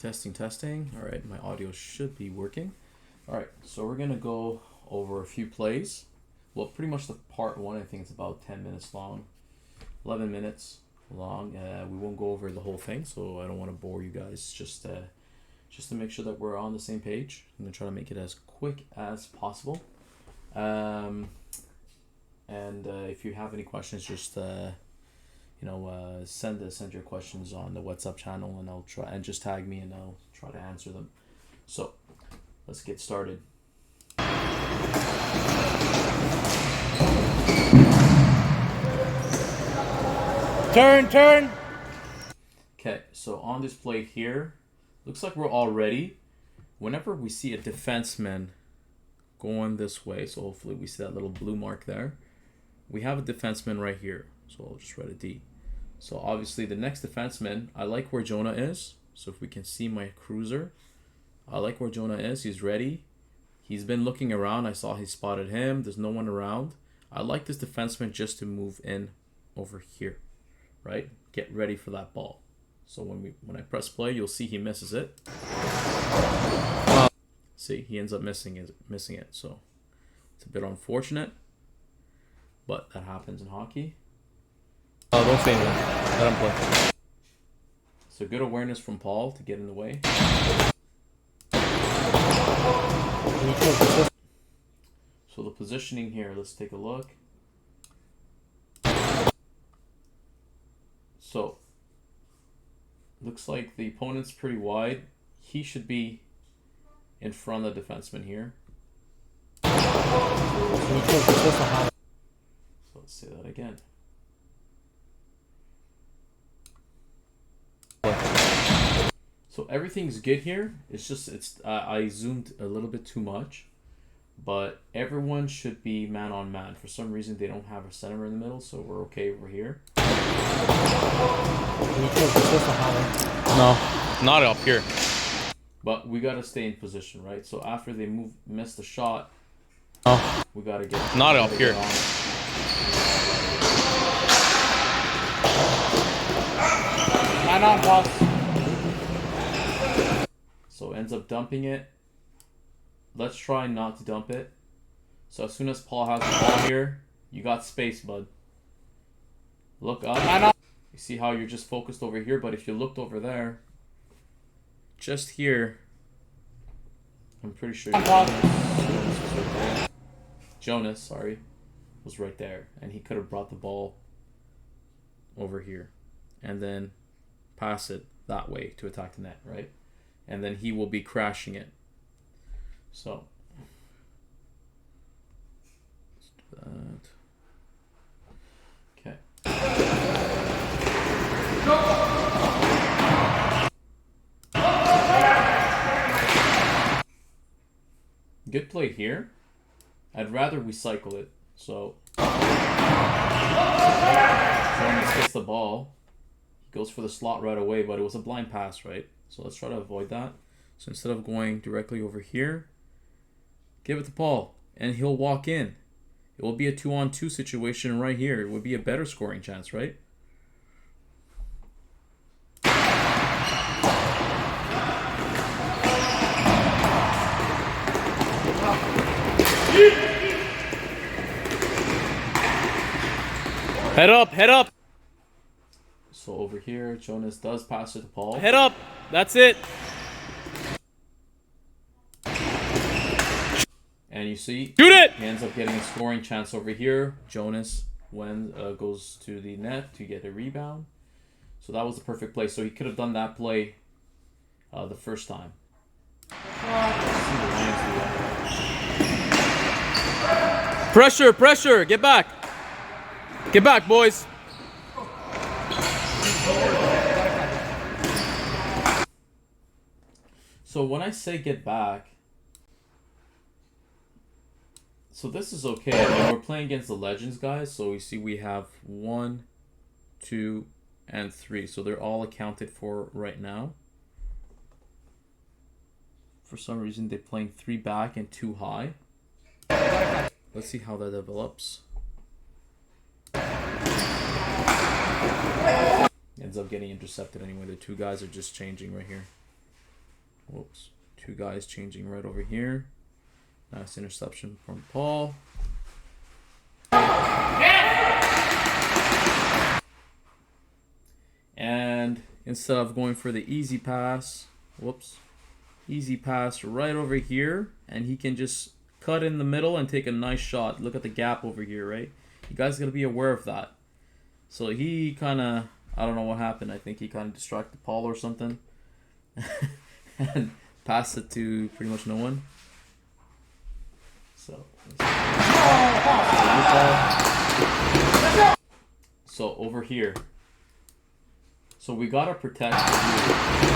Testing, testing. All right, my audio should be working. All right, so we're gonna go over a few plays. Well, pretty much the part one, I think it's about 10 minutes long, 11 minutes long. We won't go over the whole thing, so I don't want to bore you guys. Just to make sure that we're on the same page. I'm gonna try to make it as quick as possible. If you have any questions, just send your questions on the WhatsApp channel, and I'll try and just tag me, and I'll try to answer them. So let's get started. Turn. Okay, so on this play here, looks like we're all ready. Whenever we see a defenseman going this way, so hopefully we see that little blue mark there, we have a defenseman right here. So I'll just write a D. So obviously the next defenseman, I like where Jonah is. So if we can see my cruiser, I like where Jonah is. He's ready. He's been looking around. I saw he spotted him. There's no one around. I like this defenseman just to move in over here, right? Get ready for that ball. So when I press play, you'll see he misses it. See, he ends up missing it. So it's a bit unfortunate, but that happens in hockey. Oh, don't say anything. Let him play. So good awareness from Paul to get in the way. So the positioning here, let's take a look. So looks like the opponent's pretty wide. He should be in front of the defenseman here. So let's say that again. So everything's good here. It's just I zoomed a little bit too much, but everyone should be man on man. For some reason they don't have a center in the middle, so we're okay over here. No, not up here. But we gotta stay in position, right? So after they miss the shot, we gotta get not up here. Man on, boss. So ends up dumping it. Let's try not to dump it. So as soon as Paul has the ball here, you got space, bud. Look up. You see how you're just focused over here, but if you looked over there, just here, I'm pretty sure Jonas, sorry, was right there, and he could have brought the ball over here and then pass it that way to attack the net, right? And then he will be crashing it. So let's do that. Okay. Good play here. I'd rather we cycle it. So Jonas gets the ball. He goes for the slot right away, but it was a blind pass, right? So let's try to avoid that. So instead of going directly over here, give it to Paul, and he'll walk in. It will be a 2-on-2 situation right here. It would be a better scoring chance, right? Head up. So over here, Jonas does pass it to Paul. Head up. That's it. And you see, Shoot it. he ends up getting a scoring chance over here. Jonas goes to the net to get a rebound. So that was the perfect play. So he could have done that play the first time. Pressure. Get back, boys. So when I say get back, so this is okay. I mean, we're playing against the Legends guys, so you see we have 1, 2, and 3. So they're all accounted for right now. For some reason, they're playing 3 back and 2 high. Let's see how that develops. Ends up getting intercepted anyway. The two guys are just changing right here. Whoops. Two guys changing right over here. Nice interception from Paul. And instead of going for the easy pass, whoops, easy pass right over here, and he can just cut in the middle and take a nice shot. Look at the gap over here, right? You guys gotta be aware of that. So he kind of, I don't know what happened. I think he kind of distracted Paul or something. And passed it to pretty much no one. So over here. So we gotta protect the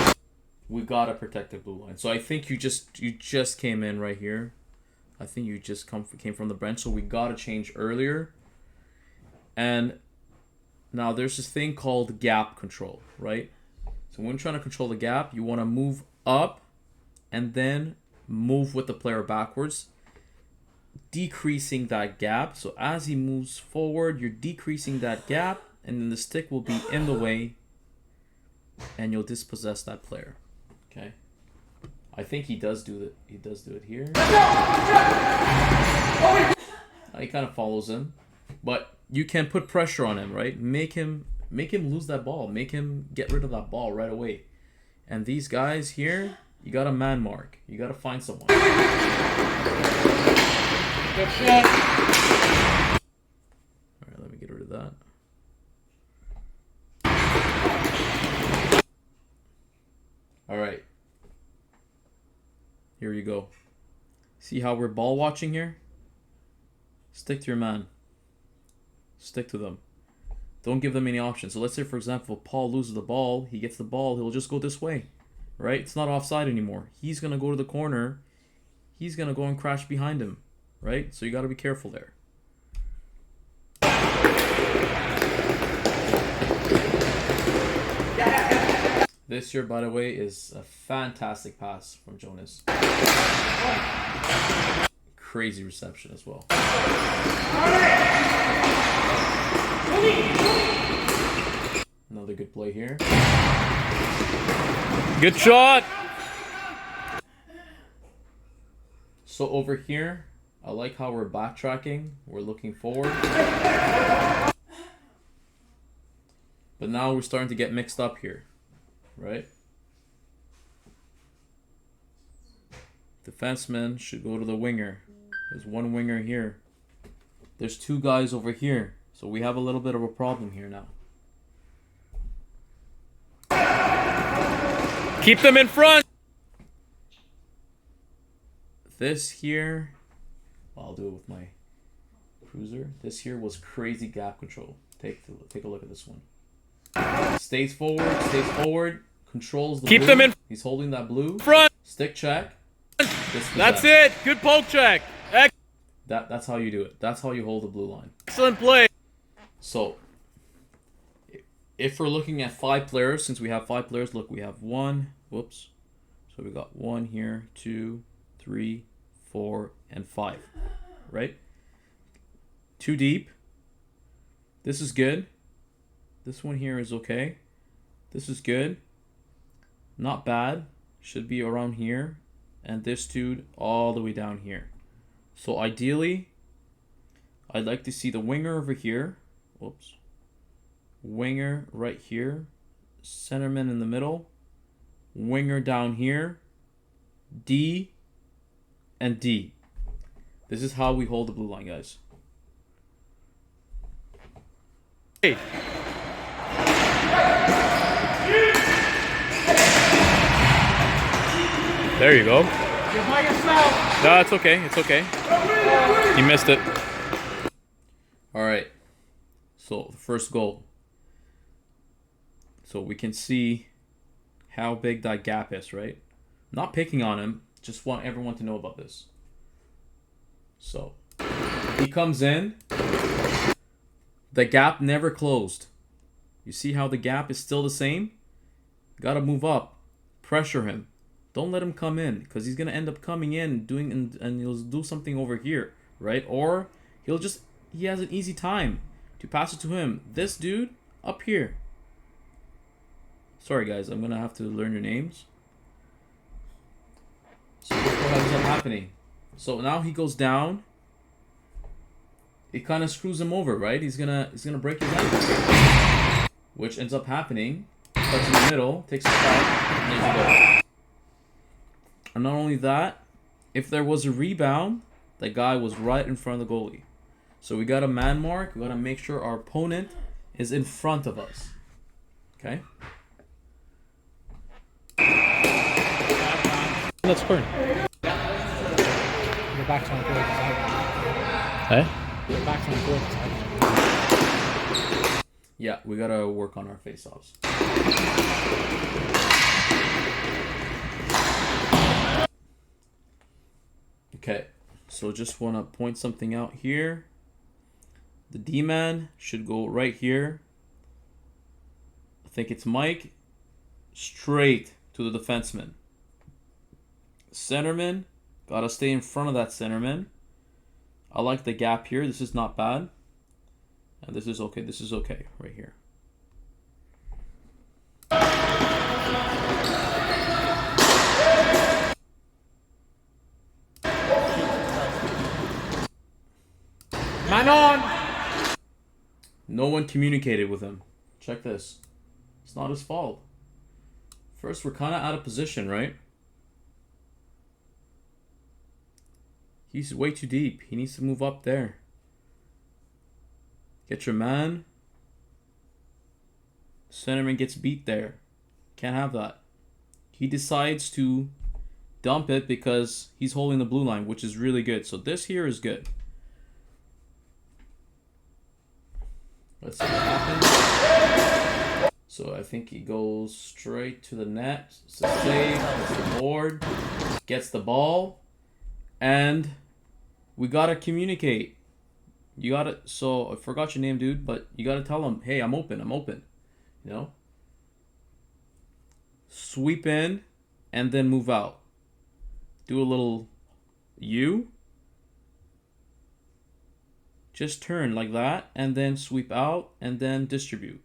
blue. We gotta protect the blue line. So I think you just came in right here. I think you just came from the bench. So we gotta change earlier. And now there's this thing called gap control, right? So when trying to control the gap, you want to move up and then move with the player backwards, decreasing that gap. So as he moves forward, you're decreasing that gap, and then the stick will be in the way and you'll dispossess that player. Okay? I think he does do it. He does do it here. He kind of follows him, but you can put pressure on him, right? Make him lose that ball. Make him get rid of that ball right away. And these guys here, you got to man mark. You got to find someone. Good shit. All right, let me get rid of that. All right. Here you go. See how we're ball watching here? Stick to your man. Stick to them. Don't give them any options. So let's say, for example, Paul loses the ball. He gets the ball. He'll just go this way. Right? It's not offside anymore. He's going to go to the corner. He's going to go and crash behind him. Right? So you got to be careful there. This here, by the way, is a fantastic pass from Jonas. Crazy reception as well. Another good play here. Good shot. So over here, I like how we're backtracking. We're looking forward. But now we're starting to get mixed up here. Right? Defenseman should go to the winger. There's one winger here. There's two guys over here. So we have a little bit of a problem here now. Keep them in front. This here, well, I'll do it with my cruiser. This here was crazy gap control. Take a look at this one. Stays forward, controls the Keep blue. them in He's holding that blue. front. Stick check. That's it. Good poke check. That's how you do it. That's how you hold the blue line. Excellent play. So, if we're looking at 5 players, since we have 5 players, look, we have 1. Whoops. So we got 1 here, 2, 3, 4, and 5. Right? 2 deep. This is good. This one here is okay. This is good. Not bad. Should be around here. And this dude all the way down here. So ideally, I'd like to see the winger over here. Whoops. Winger right here. Centerman in the middle. Winger down here. D and D. This is how we hold the blue line, guys. Hey. There you go. You're by yourself. No, it's okay. It's okay. You missed it. All right. So the first goal. So we can see how big that gap is, right? Not picking on him. Just want everyone to know about this. So he comes in. The gap never closed. You see how the gap is still the same? Got to move up. Pressure him. Don't let him come in, because he's going to end up coming in and he'll do something over here, right? Or he has an easy time to pass it to him. This dude up here. Sorry guys, I'm going to have to learn your names. happening? So now he goes down. It kind of screws him over, right? He's gonna break his ankle, which ends up happening. Cuts in the middle, takes a shot, and there's a goal. And not only that, if there was a rebound, the guy was right in front of the goalie. So we got a man mark. We got to make sure our opponent is in front of us. Okay? Let's burn. Your back's on good. Hey? Your back's on good. Yeah, we got to work on our face-offs. Okay, so just want to point something out here. The D-man should go right here. I think it's Mike. Straight to the defenseman. Centerman, gotta stay in front of that centerman. I like the gap here. This is not bad. And this is okay. This is okay right here. Man on! No one communicated with him. Check this. It's not his fault. First, we're kind of out of position, right? He's way too deep. He needs to move up there. Get your man. Centerman gets beat there. Can't have that. He decides to dump it because he's holding the blue line, which is really good. So this here is good. Let's see what happens. So I think he goes straight to the net. It's a save. Gets the board. Gets the ball. And we gotta communicate. You gotta. So I forgot your name, dude, but you gotta tell him, hey, I'm open. I'm open. You know? Sweep in and then move out. Do a little U. Just turn like that and then sweep out and then distribute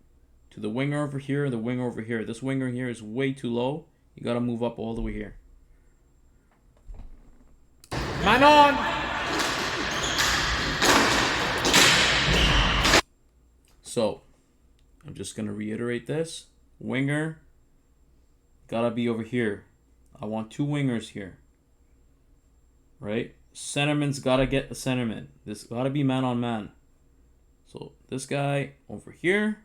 to the winger over here and the winger over here. This winger here is way too low. You got to move up all the way here. Man on! So, I'm just going to reiterate this. Winger got to be over here. I want two wingers here. Right? Centerman's got to get a centerman. This got to be man on man. So this guy over here.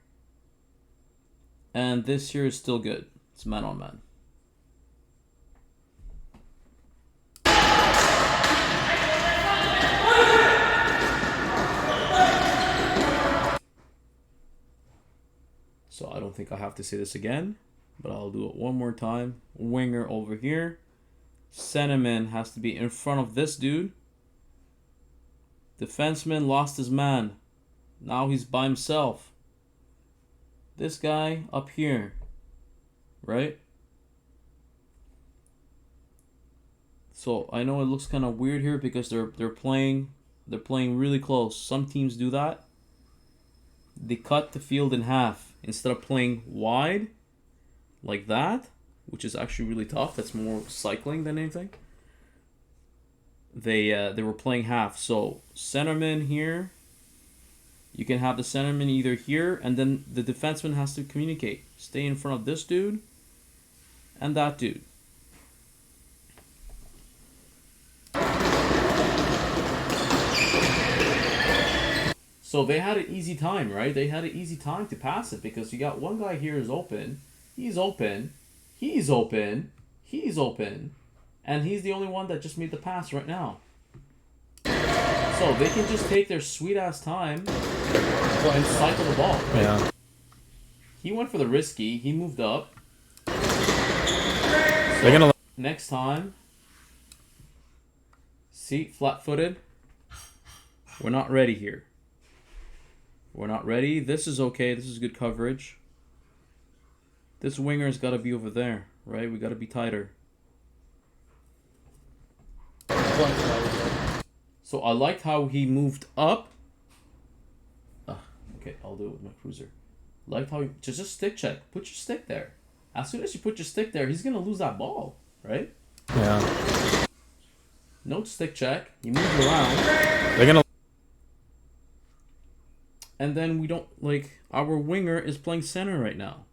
And this here is still good. It's man on man. So I don't think I have to say this again, but I'll do it one more time. Winger over here. Centerman has to be in front of this dude. Defenseman lost his man. Now he's by himself. This guy up here. Right? So I know it looks kind of weird here because they're playing really close. Some teams do that. They cut the field in half. Instead of playing wide like that, which is actually really tough. That's more cycling than anything. They were playing half. So centerman here. You can have the centerman either here, and then the defenseman has to communicate. Stay in front of this dude and that dude. So they had an easy time, right? They had an easy time to pass it because you got one guy here is open. He's open. He's open. He's open. And he's the only one that just made the pass right now. So they can just take their sweet ass time and cycle the ball. Right? Yeah. He went for the risky. He moved up. They're gonna. Next time. See, flat-footed. We're not ready here. We're not ready. This is okay. This is good coverage. This winger's got to be over there, right? We got to be tighter. So I liked how he moved up. Okay, I'll do it with my cruiser. Liked how he, just stick check. Put your stick there. As soon as you put your stick there, he's gonna lose that ball, right? Yeah. No stick check. You move around. They're gonna. And then we don't, like, our winger is playing center right now.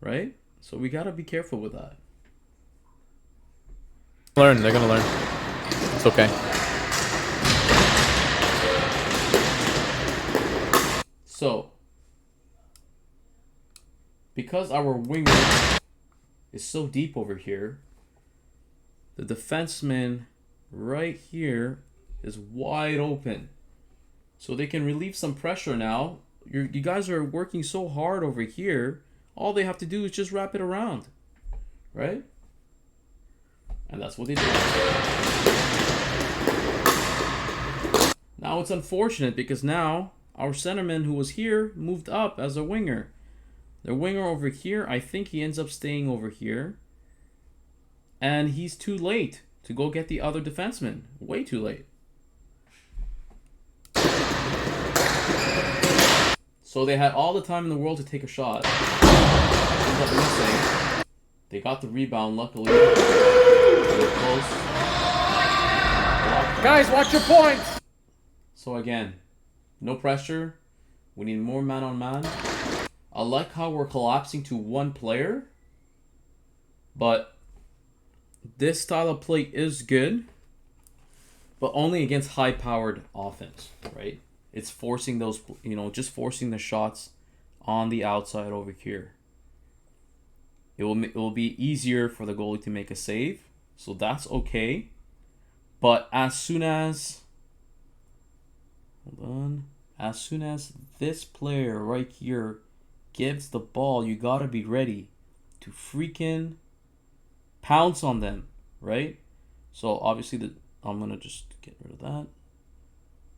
Right? So we gotta be careful with that. Learn. They're gonna learn. It's okay. So, because our winger is so deep over here, the defenseman right here is wide open. So they can relieve some pressure now. You guys are working so hard over here. All they have to do is just wrap it around. Right? And that's what they do. Now it's unfortunate because now our centerman who was here moved up as a winger. The winger over here, I think he ends up staying over here. And he's too late to go get the other defenseman. Way too late. So they had all the time in the world to take a shot. Ended up missing. They got the rebound, luckily. They were close. Guys, watch your points. So again, no pressure. We need more man on man. I like how we're collapsing to one player. But this style of play is good. But only against high-powered offense, right? It's forcing those, just forcing the shots on the outside over here. It will be easier for the goalie to make a save. So that's okay. But as soon as... Hold on. As soon as this player right here gives the ball, you gotta be ready to freaking pounce on them, right? So obviously I'm gonna just get rid of that.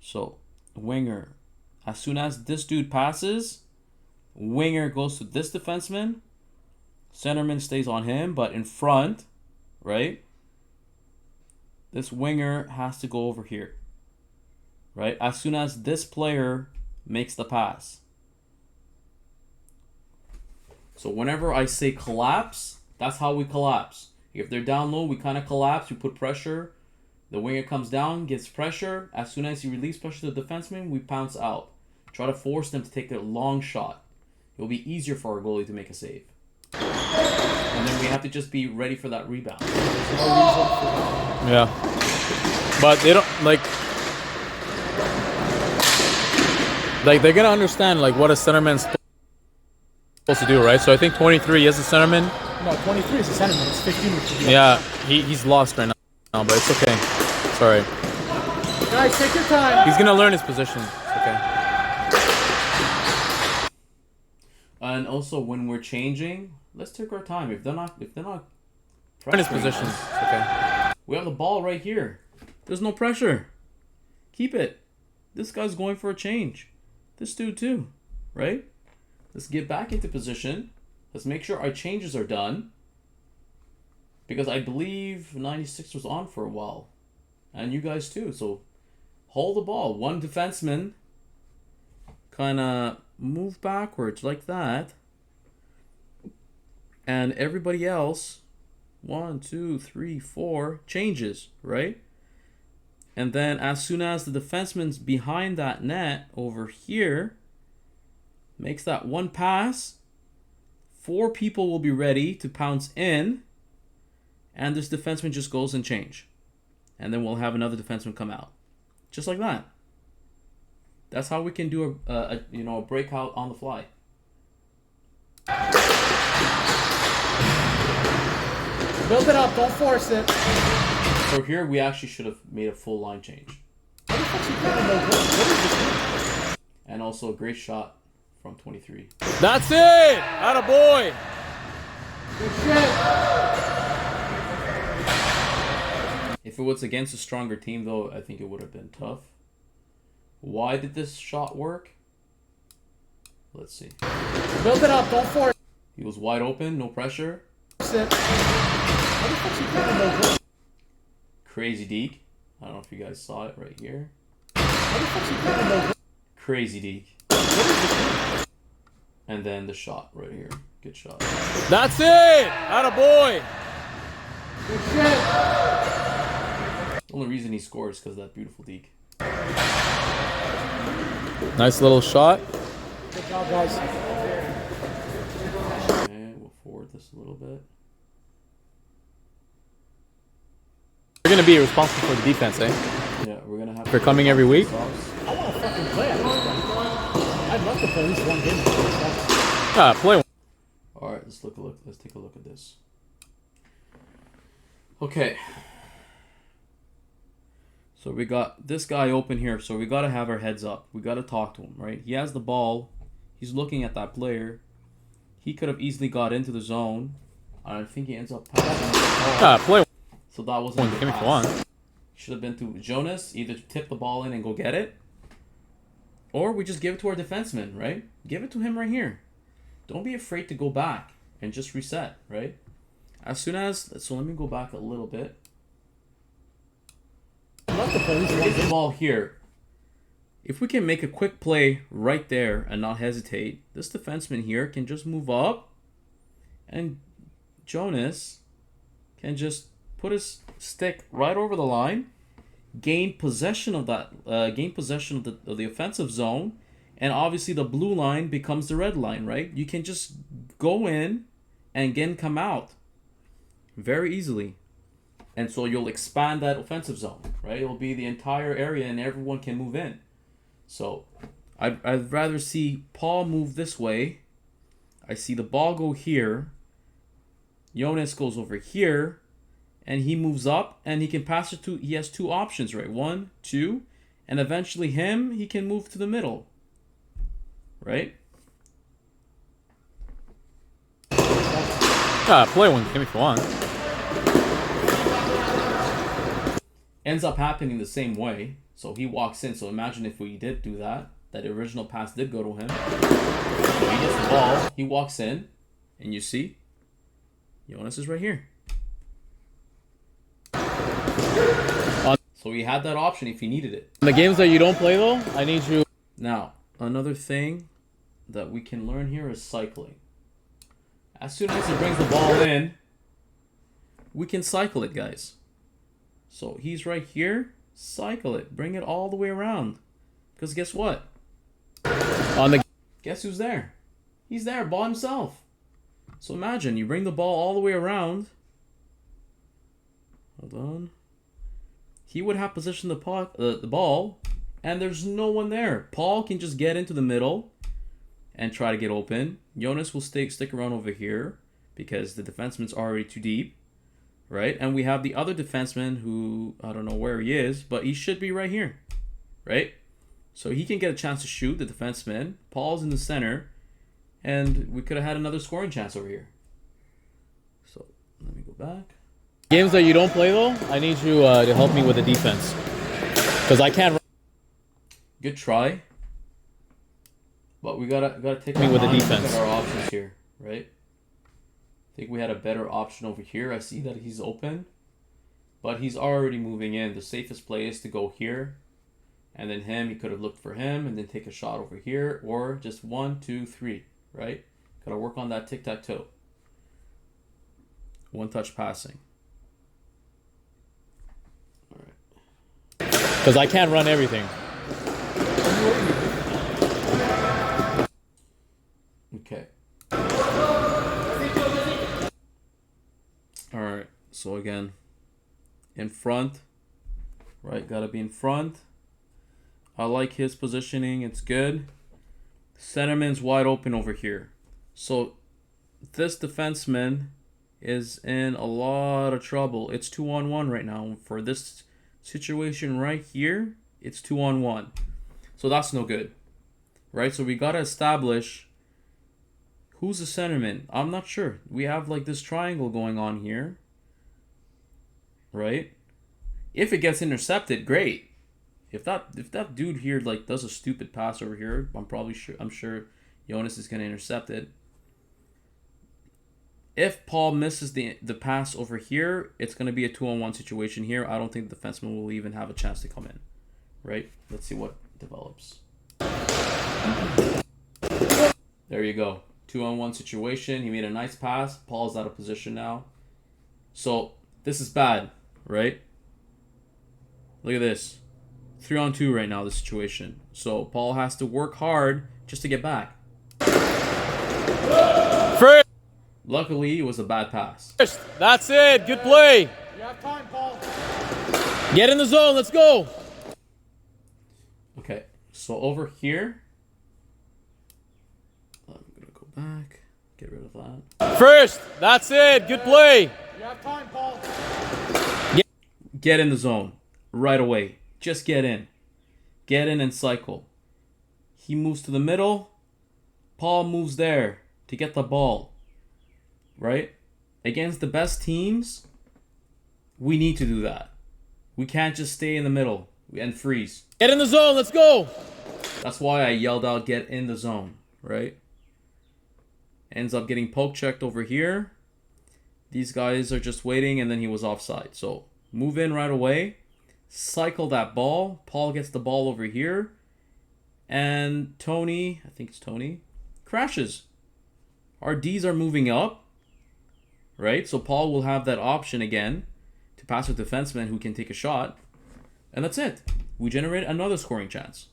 So winger, as soon as this dude passes, winger goes to this defenseman, centerman stays on him, but in front, right? This winger has to go over here. Right? As soon as this player makes the pass. So whenever I say collapse, that's how we collapse. If they're down low, we kind of collapse. We put pressure. The winger comes down, gets pressure. As soon as he releases pressure to the defenseman, we pounce out. Try to force them to take their long shot. It will be easier for our goalie to make a save. And then we have to just be ready for that rebound. Yeah. But they don't, like they're gonna understand like what a centerman's supposed to do, right? So I think 23 is a centerman. No, 23 is a centerman. It's 15 which is Yeah, he's lost right now, but it's okay. It's alright. Guys, take your time. He's gonna learn his position. It's okay. And also when we're changing, let's take our time. If they're not Learn his pressuring position. us, It's okay. we have the ball right here. There's no pressure. Keep it. This guy's going for a change. This dude too, right? Let's get back into position. Let's make sure our changes are done. Because I believe 96 was on for a while. And you guys too. So hold the ball. One defenseman kind of move backwards like that. And everybody else, 1, 2, 3, 4, changes, right? And then as soon as the defenseman's behind that net over here, makes that one pass, 4 people will be ready to pounce in, and this defenseman just goes and change. And then we'll have another defenseman come out. Just like that. That's how we can do a breakout on the fly. Build it up. Don't force it. So here we actually should have made a full line change. And also a great shot from 23. That's it! Attaboy! Good shit. If it was against a stronger team, though, I think it would have been tough. Why did this shot work? Let's see. Build it up. Don't force He was wide open, no pressure. it. Crazy Deke. I don't know if you guys saw it right here. Crazy Deke. And then the shot right here. Good shot. That's it! Attaboy! Good shit. It only reason he scores is because of that beautiful deke. Nice little shot. Good job, guys. Okay, we'll forward this a little bit. You're going to be responsible for the defense, eh? Yeah, we're gonna have. For coming every week? I want to fucking play. I'd love to play at least one game. Play one. All right, let's take a look at this. Okay. So we got this guy open here, so we got to have our heads up. We got to talk to him, right? He has the ball. He's looking at that player. He could have easily got into the zone. I think he ends up passing. Play one. So that wasn't Give me for one. Should have been to Jonas, either tip the ball in and go get it, or we just give it to our defenseman, right? Give it to him right here. Don't be afraid to go back and just reset, right? As soon as, so let me go back a little bit. Get the ball here. If we can make a quick play right there and not hesitate, this defenseman here can just move up, and Jonas can just put his stick right over the line, gain possession of that, of the offensive zone, and obviously the blue line becomes the red line, right? You can just go in and again come out very easily. And so you'll expand that offensive zone, right? It'll be the entire area and everyone can move in. So I'd rather see Paul move this way. I see the ball go here. Jonas goes over here. And he moves up and he can pass it to, he has two options, right? 1, 2. And eventually he can move to the middle. Right? Play one. Give me for one. Ends up happening the same way. So he walks in. So imagine if we did do that. That original pass did go to him. So he gets the ball. He walks in. And you see, Jonas is right here. So he had that option if he needed it. In the games that you don't play, though, I need you. Now, another thing that we can learn here is cycling. As soon as he brings the ball in, we can cycle it, guys. So he's right here. Cycle it. Bring it all the way around. Because guess what? Guess who's there? He's there by himself. So imagine you bring the ball all the way around. Hold on. He would have positioned the ball, and there's no one there. Paul can just get into the middle and try to get open. Jonas will stick around over here because the defenseman's already too deep, right? And we have the other defenseman who, I don't know where he is, but he should be right here, right? So he can get a chance to shoot, the defenseman. Paul's in the center, and we could have had another scoring chance over here. So let me go back. Games that you don't play, though, I need you to help me with the defense. Because I can't. Good try. But we gotta take Me with the look defense. at our options here, right? I think we had a better option over here. I see that he's open, but he's already moving in. The safest play is to go here, and then he could have looked for him and then take a shot over here, or just 1, 2, 3, right? Gotta work on that tic-tac-toe. One-touch passing. Because I can't run everything. Okay. Alright, so again, in front, right? Gotta be in front. I like his positioning, it's good. Centerman's wide open over here. So this defenseman is in a lot of trouble. It's 2-on-1 right now. For this situation right here, it's 2-on-1. So that's no good. Right? So we gotta establish who's the centerman. I'm not sure. We have like this triangle going on here. Right? If it gets intercepted, great. If that dude here like does a stupid pass over here, I'm sure Jonas is gonna intercept it. If Paul misses the pass over here, it's going to be a 2-on-1 situation here. I don't think the defenseman will even have a chance to come in. Right? Let's see what develops. There you go. 2-on-1 situation. He made a nice pass. Paul's out of position now. So, this is bad, right? Look at this. 3-on-2 right now, the situation. So Paul has to work hard just to get back. First, Luckily, it was a bad pass. that's it. Good play. You have time, Paul. Get in the zone. Let's go. Okay, so over here, I'm gonna go back, get rid of that. First, that's it. Good play. You have time, Paul. Get in the zone right away. Just get in. Get in and cycle. He moves to the middle. Paul moves there to get the ball. Right? Against the best teams, we need to do that. We can't just stay in the middle and freeze. Get in the zone. Let's go. That's why I yelled out, get in the zone, right? Ends up getting poke checked over here. These guys are just waiting, and then he was offside. So move in right away. Cycle that ball. Paul gets the ball over here. And Tony, I think it's Tony, crashes. Our Ds are moving up, right? So Paul will have that option again to pass a defenseman who can take a shot. And that's it. We generate another scoring chance.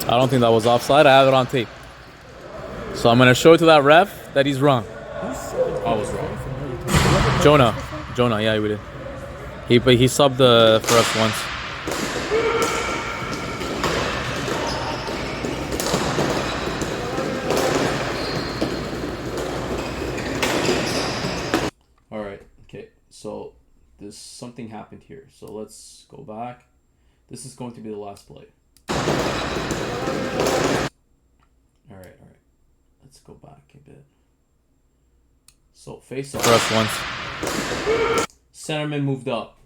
I don't think that was offside. I have it on tape. So I'm going to show it to that ref that he's wrong. I was wrong. Jonah, yeah, we did. He subbed for us once. All right. Okay. So this something happened here. So let's go back. This is going to be the last play. All right. Let's go back a bit. So face off. For us once. Centerman moved up.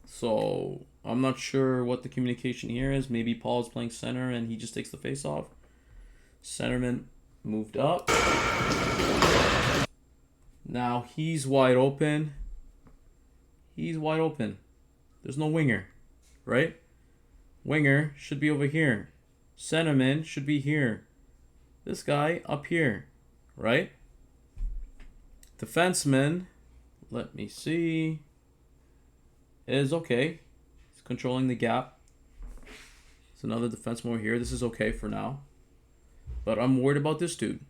So I'm not sure what the communication here is. Maybe Paul's playing center and he just takes the face off. Centerman moved up. Now he's wide open. He's wide open. There's no winger, right? Winger should be over here. Centerman should be here. This guy up here, right? Defenseman, let me see, is okay. He's controlling the gap. It's another defenseman over here. This is okay for now. But I'm worried about this dude.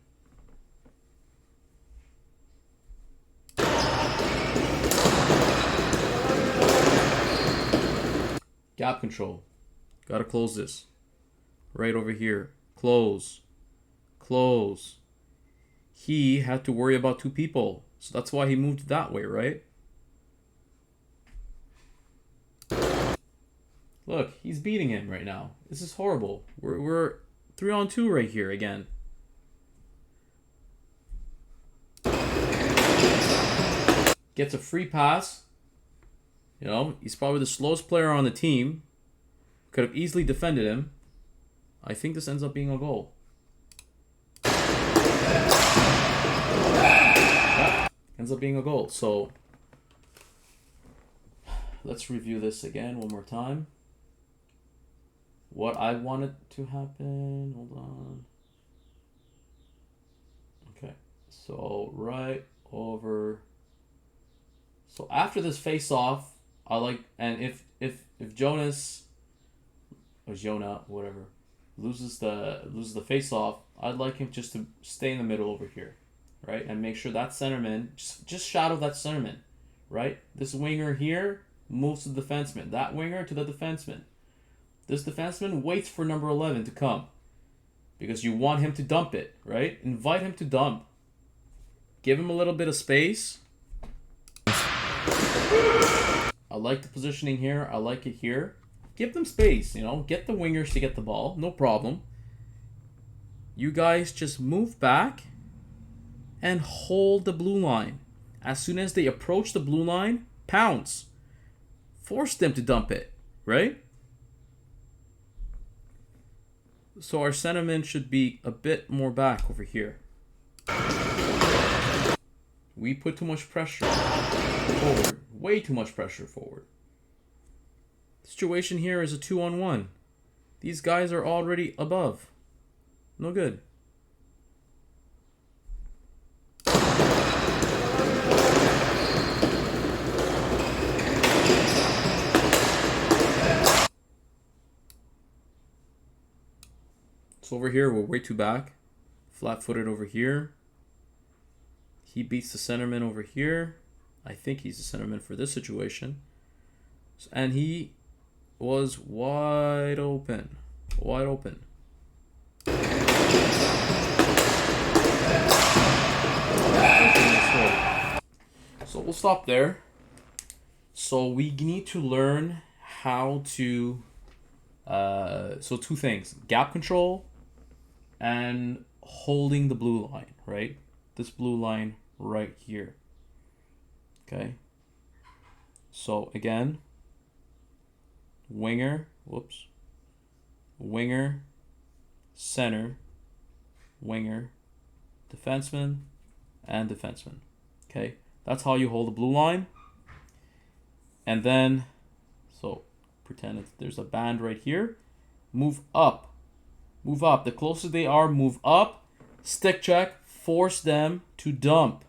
Gap control. Gotta close this. Right over here. Close. Close. He had to worry about two people. So that's why he moved that way, right? Look, he's beating him right now. This is horrible. We're 3-on-2 right here again. Gets a free pass. You know, he's probably the slowest player on the team. Could have easily defended him. I think this ends up being a goal. Yeah, ends up being a goal. So let's review this again one more time. What I wanted to happen. Hold on. Okay. So right over. So after this face off, I like, and if Jonas or Jonah, whatever, loses the face off, I'd like him just to stay in the middle over here, right? And make sure that centerman just shadow that centerman, right? This winger here moves to the defenseman. That winger to the defenseman. This defenseman waits for number 11 to come because you want him to dump it, right? Invite him to dump. Give him a little bit of space. I like the positioning here. I like it here. Give them space, you know. Get the wingers to get the ball. No problem. You guys just move back and hold the blue line. As soon as they approach the blue line, pounce. Force them to dump it, right? So our centerman should be a bit more back over here. We put too much pressure forward. Way too much pressure forward. The situation here is a 2-on-1. These guys are already above. No good. So over here, we're way too back. Flat-footed over here. He beats the centerman over here. I think he's the centerman for this situation. And he was wide open. Wide open. So we'll stop there. So we need to learn how to... so two things. Gap control and holding the blue line, right? This blue line right here. Okay. So again, winger, whoops. Winger, center, winger, defenseman, and defenseman. Okay. That's how you hold the blue line. And then, so pretend there's a band right here. Move up. Move up. The closer they are, move up. Stick check. Force them to dump.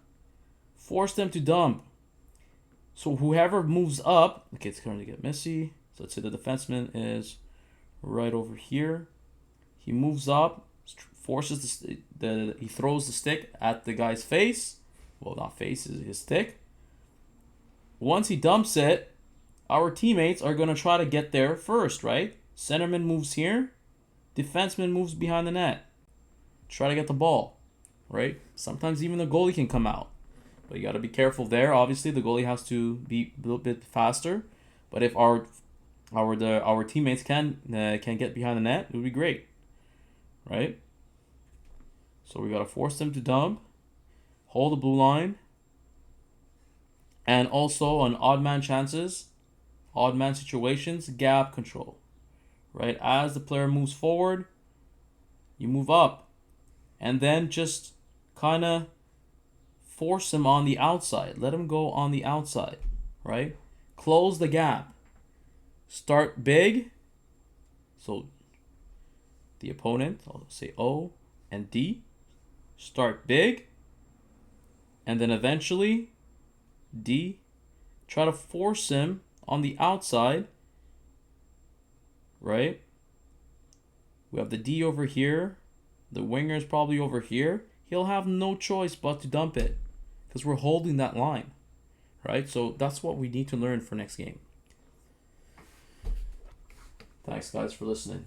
Force them to dump. So whoever moves up, okay, it's going to get messy. So let's say the defenseman is right over here. He moves up, forces he throws the stick at the guy's face. Well, not face, is his stick. Once he dumps it, our teammates are going to try to get there first, right? Centerman moves here. Defenseman moves behind the net. Try to get the ball, right? Sometimes even the goalie can come out. But you got to be careful there. Obviously, the goalie has to be a little bit faster. But if our teammates can get behind the net, it would be great, right? So we got to force them to dump, hold the blue line, and also on odd man chances, odd man situations, gap control, right? As the player moves forward, you move up, and then just kind of force him on the outside. Let him go on the outside, right? Close the gap. Start big. So the opponent, I'll say O and D. Start big. And then eventually D. Try to force him on the outside. Right? We have the D over here. The winger is probably over here. He'll have no choice but to dump it, because we're holding that line, right? So that's what we need to learn for next game. Thanks, guys, for listening.